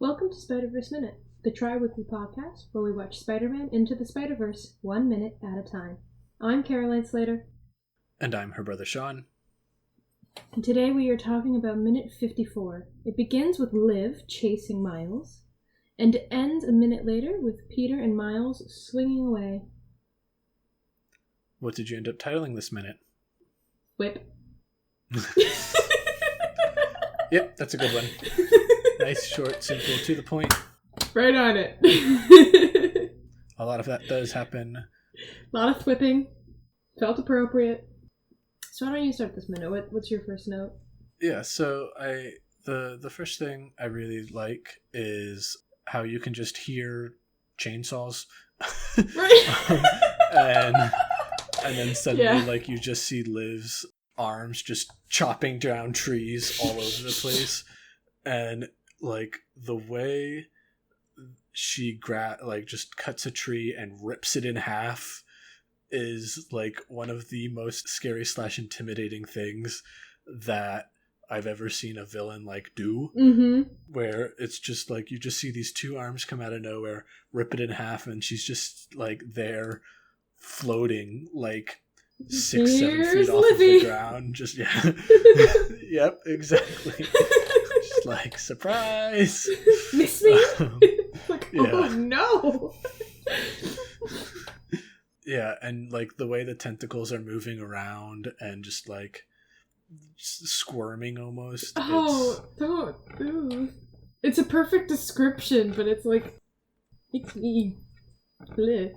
Welcome to Spider-Verse Minute, the tri-weekly podcast where we watch Spider-Man Into the Spider-Verse 1 minute at a time. I'm Caroline Slater. And I'm her brother Sean. And today we are talking about minute 54. It begins with Liv chasing Miles, and ends a minute later with Peter and Miles swinging away. What did you end up titling this minute? Whip. Yep, that's a good one. Nice, short, simple, to the point. Right on it. A lot of that does happen. A lot of thwipping. Felt appropriate. So why don't you start this minute? What's your first note? Yeah, so the first thing I really like is how you can just hear chainsaws. Right. And then suddenly, like, you just see Liv's arms just chopping down trees all over the place. And, like, the way she just cuts a tree and rips it in half is, like, one of the most scary / intimidating things that I've ever seen a villain, like, do. Mm-hmm. Where it's just, like, you just see these two arms come out of nowhere, rip it in half, and she's just, like, there floating, like, 6-7 feet off Livy. of the ground. Just, yeah. Yep, exactly. Just like, surprise! Miss me? Like, yeah. oh no! Yeah, and, like, the way the tentacles are moving around and just, like, squirming almost. Oh, don't. Ooh. It's a perfect description, but it's like, it's me. Blech.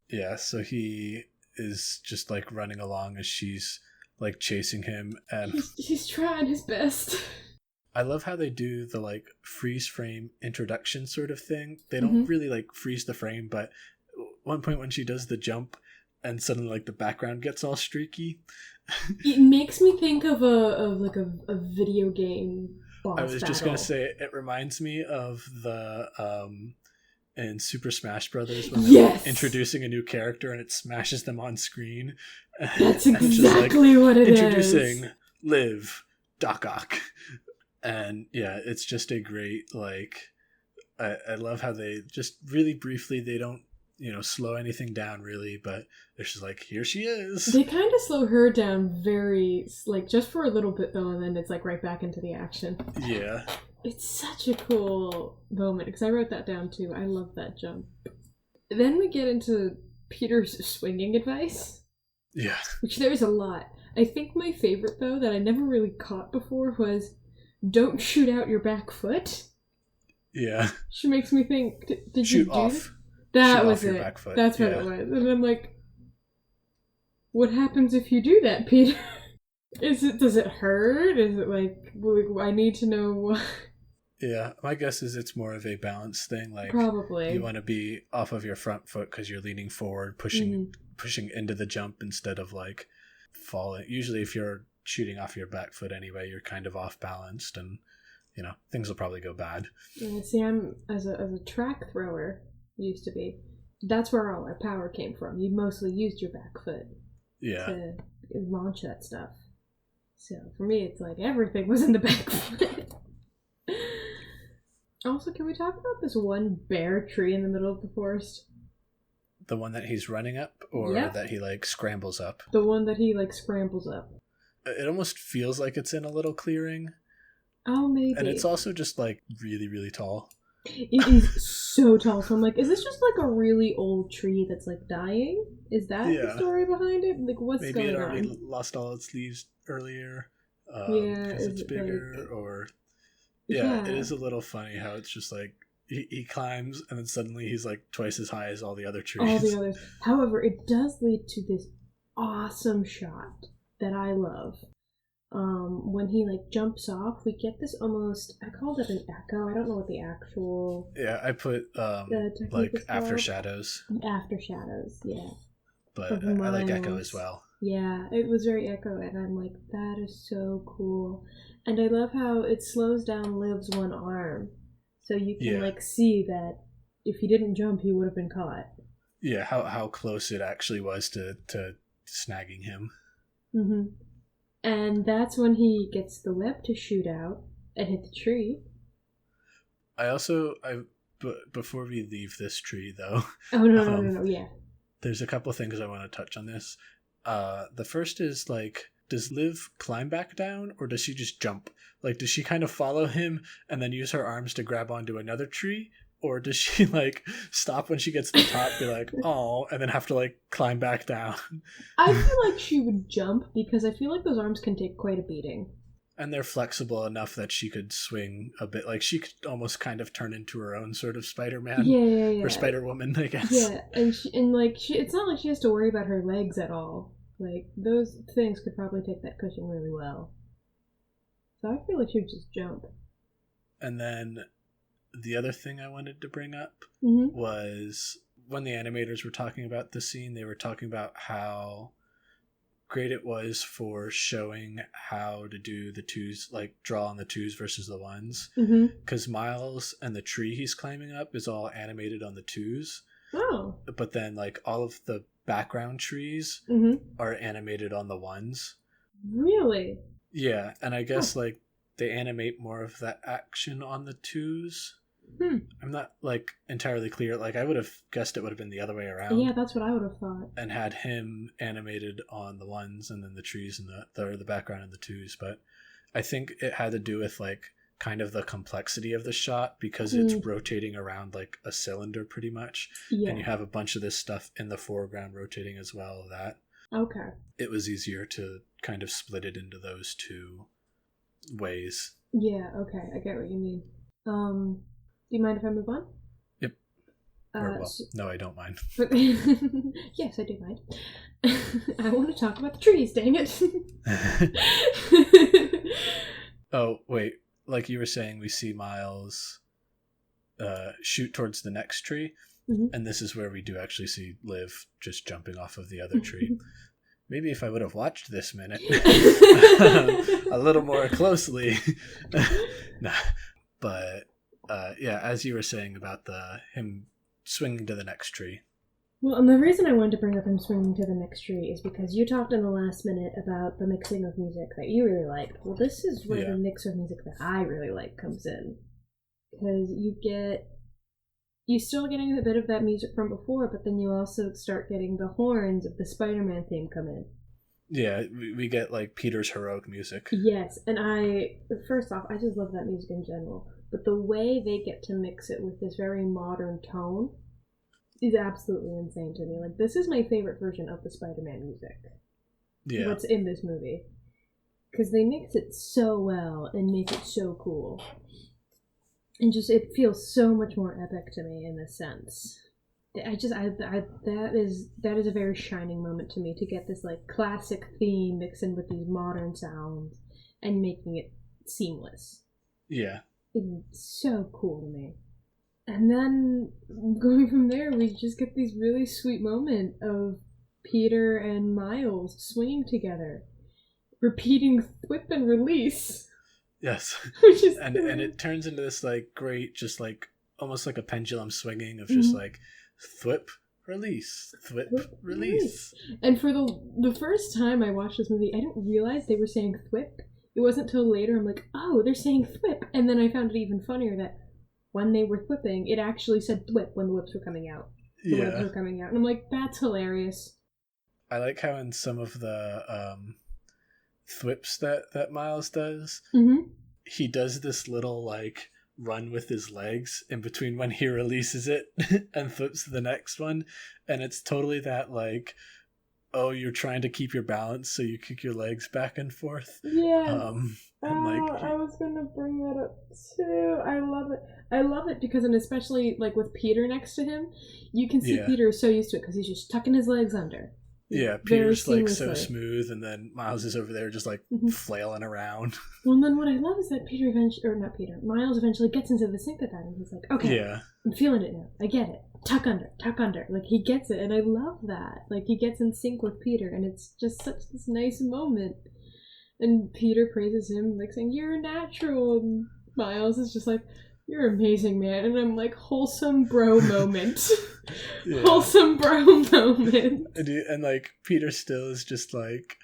Yeah, so he is just, like, running along as she's, like, chasing him, and he's trying his best. I love how they do the, like, freeze frame introduction sort of thing. They don't really, like, freeze the frame, but one point when she does the jump and suddenly, like, the background gets all streaky. It makes me think of a video game boss I was battle. just gonna say, it reminds me of the in Super Smash Brothers when they're introducing a new character and it smashes them on screen. That's exactly what it introducing Liv Doc Ock. And yeah, it's just a great, like, I love how they just really briefly, they don't, slow anything down really, but they're just like, here she is. They kind of slow her down very, like, just for a little bit though, and then it's like right back into the action. Yeah. It's such a cool moment, because I wrote that down too. I love that jump. Then we get into Peter's swinging advice. Yeah. Which there's a lot. I think my favorite though, that I never really caught before, was don't shoot out your back foot. Yeah. She makes me think, did shoot you do off. that? Shoot Was off your it. back foot. That's what it was. And I'm like, what happens if you do that, Peter? Does it hurt? Is it like, I need to know what? Yeah, my guess is it's more of a balance thing. Like, probably you want to be off of your front foot because you're leaning forward, pushing into the jump instead of, like, falling. Usually if you're shooting off your back foot anyway, you're kind of off balanced, and things will probably go bad. Yeah, see, I'm as a track thrower used to be. That's where all our power came from. You mostly used your back foot to launch that stuff. So for me, it's like everything was in the back foot. Also, can we talk about this one bare tree in the middle of the forest? The one that he's running up, or that he, like, scrambles up? The one that he, like, scrambles up. It almost feels like it's in a little clearing. Oh, maybe. And it's also just, like, really, really tall. It is so tall. So I'm like, is this just, like, a really old tree that's, like, dying? Is that the story behind it? Like, what's maybe going on? Maybe it already lost all its leaves earlier. Because it's bigger, like, or... Yeah, it is a little funny how it's just like he climbs and then suddenly he's like twice as high as all the other trees. All the others. However, it does lead to this awesome shot that I love. When he, like, jumps off, we get this almost, I called it an echo. I don't know what the actual... Yeah, I put like after shadows. After shadows, yeah. But I like echo as well. Yeah, it was very echo, and I'm like, that is so cool. And I love how it slows down Liv's one arm. So you can, like, see that if he didn't jump, he would have been caught. Yeah, how close it actually was to snagging him. Mm-hmm. And that's when he gets the web to shoot out and hit the tree. Before we leave this tree, though. Oh, no, yeah. There's a couple things I want to touch on this. The first is, like, does Liv climb back down, or does she just jump? Like, does she kind of follow him and then use her arms to grab onto another tree? Or does she, like, stop when she gets to the top, be like, oh, and then have to, like, climb back down? I feel like she would jump, because I feel like those arms can take quite a beating. And they're flexible enough that she could swing a bit. Like, she could almost kind of turn into her own sort of Spider-Man. Yeah. Or Spider-Woman, I guess. Yeah, and it's not like she has to worry about her legs at all. Like, those things could probably take that cushion really well. So I feel like she would just jump. And then the other thing I wanted to bring up was when the animators were talking about the scene, they were talking about how great it was for showing how to do the twos, like draw on the twos versus the ones. Because Miles and the tree he's climbing up is all animated on the twos. Oh. But then, like, all of the background trees are animated on the ones. Really? Yeah, and I guess like they animate more of that action on the twos. I'm not, like, entirely clear. Like, I would have guessed it would have been the other way around. Yeah, that's what I would have thought. And had him animated on the ones, and then the trees and the background and the twos. But I think it had to do with, like, kind of the complexity of the shot, because it's rotating around like a cylinder pretty much. Yeah. And you have a bunch of this stuff in the foreground rotating as well. Okay. It was easier to kind of split it into those two ways. Yeah, okay. I get what you mean. Do you mind if I move on? Yep. No, I don't mind. Yes, I do mind. I want to talk about the trees, dang it. Oh, wait. Like you were saying, we see Miles shoot towards the next tree. And this is where we do actually see Liv just jumping off of the other tree. Maybe if I would have watched this minute a little more closely. Nah. But yeah, as you were saying about him swinging to the next tree. Well, and the reason I wanted to bring up him swinging to the next tree is because you talked in the last minute about the mixing of music that you really liked. Well, this is where the mix of music that I really like comes in. Because you still getting a bit of that music from before, but then you also start getting the horns of the Spider-Man theme come in. Yeah, we get, like, Peter's heroic music. Yes, and first off, I just love that music in general. But the way they get to mix it with this very modern tone is absolutely insane to me. Like, this is my favorite version of the Spider-Man music. Yeah. What's in this movie. Because they mix it so well and make it so cool. And just, it feels so much more epic to me in this sense. That is a very shining moment to me, to get this, like, classic theme mixed in with these modern sounds and making it seamless. Yeah. It's so cool to me. And then, going from there, we just get these really sweet moment of Peter and Miles swinging together, repeating thwip and release. Yes. Which is and it turns into this, like, great, just, like, almost like a pendulum swinging of just, like, thwip, release, thwip, release. And for the first time I watched this movie, I didn't realize they were saying thwip. It wasn't till later I'm like, oh, they're saying thwip. And then I found it even funnier that when they were thwipping, it actually said thwip when the whips were coming out. The webs were coming out. And I'm like, that's hilarious. I like how in some of the thwips that Miles does, he does this little, like, run with his legs in between when he releases it and flips to the next one. And it's totally that, like, oh, you're trying to keep your balance, so you kick your legs back and forth. Yeah. I was going to bring that up too. I love it. I love it because, and especially like with Peter next to him, you can see Peter is so used to it because he's just tucking his legs under. Yeah, Peter's like so smooth, and then Miles is over there just like flailing around. Well, and then what I love is that Miles eventually gets into the sync of that, and he's like, okay, I'm feeling it now. I get it. Tuck under. Like, he gets it, and I love that. Like, he gets in sync with Peter, and it's just such this nice moment. And Peter praises him, like, saying, you're natural. And Miles is just like, you're amazing, man. And I'm like, wholesome bro moment. Wholesome bro moment. And like, Peter still is just like,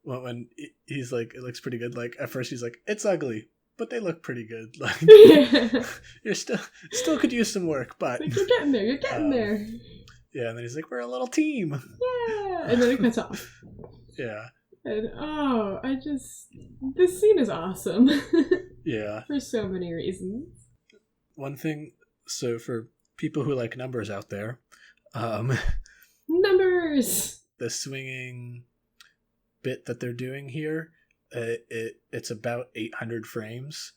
when he's like, it looks pretty good. Like, at first he's like, it's ugly. but they look pretty good. Like you're still could use some work, but like, you're getting there. You're getting there. Yeah, and then he's like, "We're a little team." Yeah, and then it cuts off. Yeah. And this scene is awesome. Yeah. For so many reasons. One thing, so for people who like numbers out there, numbers. The swinging bit that they're doing here, it's about 800 frames.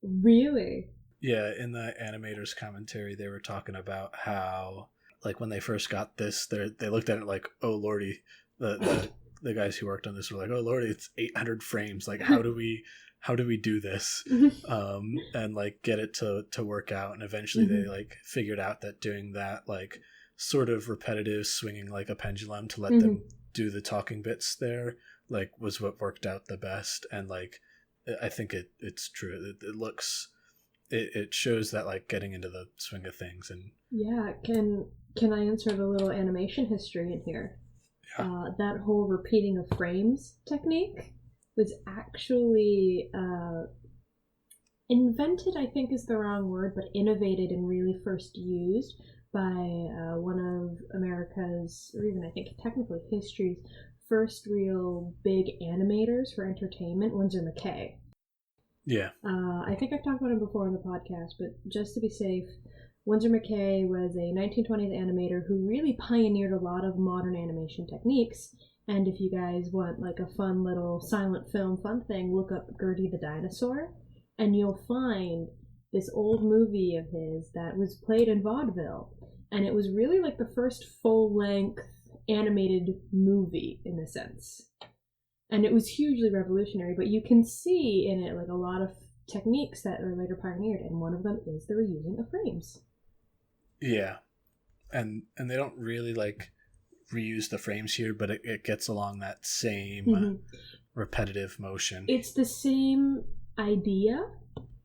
Really? Yeah, in the animator's commentary, they were talking about how, like, when they first got this, they looked at it like, oh lordy, the guys who worked on this were like, oh lordy, it's 800 frames. Like, how do we do this? And like get it to work out. And eventually they like figured out that doing that like sort of repetitive swinging like a pendulum to let them do the talking bits there, like, was what worked out the best. And like, I think it's true. It looks, it shows that like getting into the swing of things. And yeah, can I insert a little animation history in here? Yeah. That whole repeating of frames technique was actually invented, I think is the wrong word, but innovated and really first used by one of America's, or even I think technically history's, first real big animators for entertainment, Winsor McCay. Yeah. I think I've talked about him before on the podcast, but just to be safe, Winsor McCay was a 1920s animator who really pioneered a lot of modern animation techniques. And if you guys want like a fun little silent film fun thing, look up Gertie the Dinosaur, and you'll find this old movie of his that was played in vaudeville. And it was really like the first full-length animated movie in a sense. And it was hugely revolutionary, but you can see in it like a lot of techniques that are later pioneered, and one of them is the reusing of frames. Yeah. And they don't really like reuse the frames here, but it gets along that same repetitive motion. It's the same idea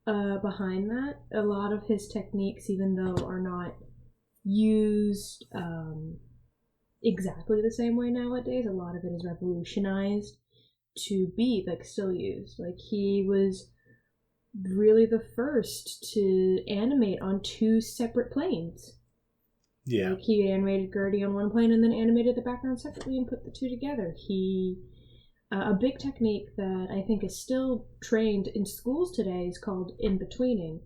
behind that. A lot of his techniques, even though are not used exactly the same way nowadays, a lot of it is revolutionized to be like still used. Like, he was really the first to animate on 2 separate planes. Yeah. Like, he animated Gertie on one plane and then animated the background separately and put the 2 together. A big technique that I think is still trained in schools today is called in-betweening.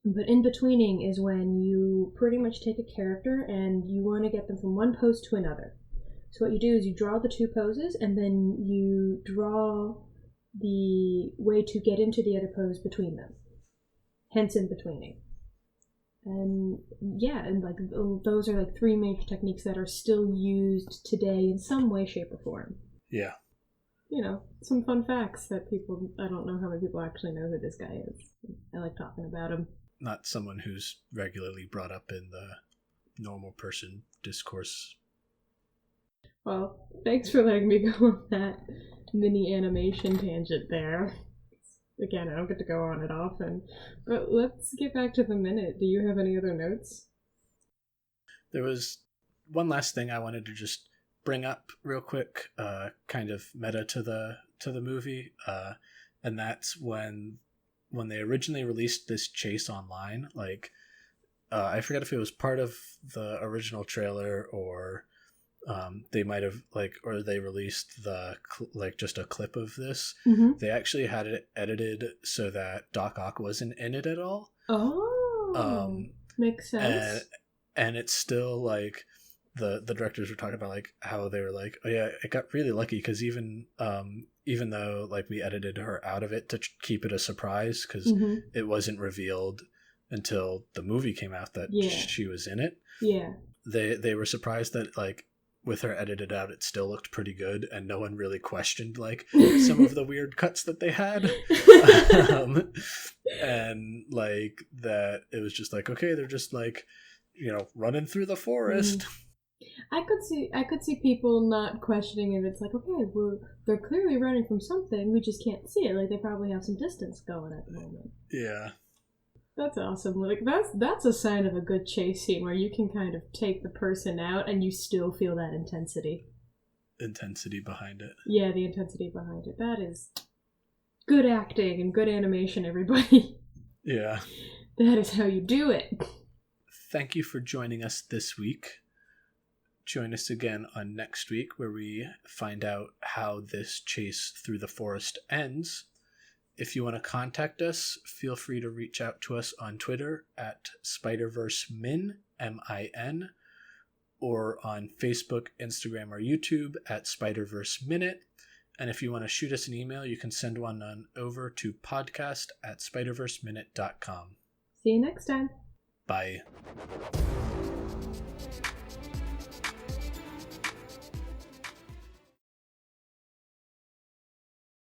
But in-betweening is when you pretty much take a character and you want to get them from one pose to another. So what you do is you draw the 2 poses, and then you draw the way to get into the other pose between them. Hence in-betweening. And yeah, and like those are like 3 major techniques that are still used today in some way, shape, or form. Yeah. You know, some fun facts that people, I don't know how many people actually know who this guy is. I like talking about him. Not someone who's regularly brought up in the normal person discourse. Well, thanks for letting me go on that mini animation tangent there. Again, I don't get to go on it often. But let's get back to the minute. Do you have any other notes? There was one last thing I wanted to just bring up real quick, kind of meta to the movie, and that's when they originally released this chase online. Like, I forget if it was part of the original trailer or they might have or they released just a clip of this. They actually had it edited so that Doc Ock wasn't in it at all. Oh, makes sense. And it's still like the directors were talking about like how they were like, oh yeah, it got really lucky because even though like we edited her out of it to keep it a surprise because it wasn't revealed until the movie came out that she was in it. Yeah, they were surprised that like with her edited out, it still looked pretty good, and no one really questioned like some of the weird cuts that they had, and like that it was just like, okay, they're just like, you know, running through the forest. I could see people not questioning it. It's like, okay, well, they're clearly running from something. We just can't see it. Like, they probably have some distance going at the moment. Yeah. That's awesome. Like, that's a sign of a good chase scene where you can kind of take the person out and you still feel that intensity. Intensity behind it. Yeah, the intensity behind it. That is good acting and good animation, everybody. Yeah. That is how you do it. Thank you for joining us this week. Join us again on next week where we find out how this chase through the forest ends. If you want to contact us, feel free to reach out to us on Twitter at SpiderverseMin, M-I-N, or on Facebook, Instagram, or YouTube at Spiderverse Minute. And if you want to shoot us an email, you can send one on over to podcast@spiderverseminute.com. See you next time. Bye.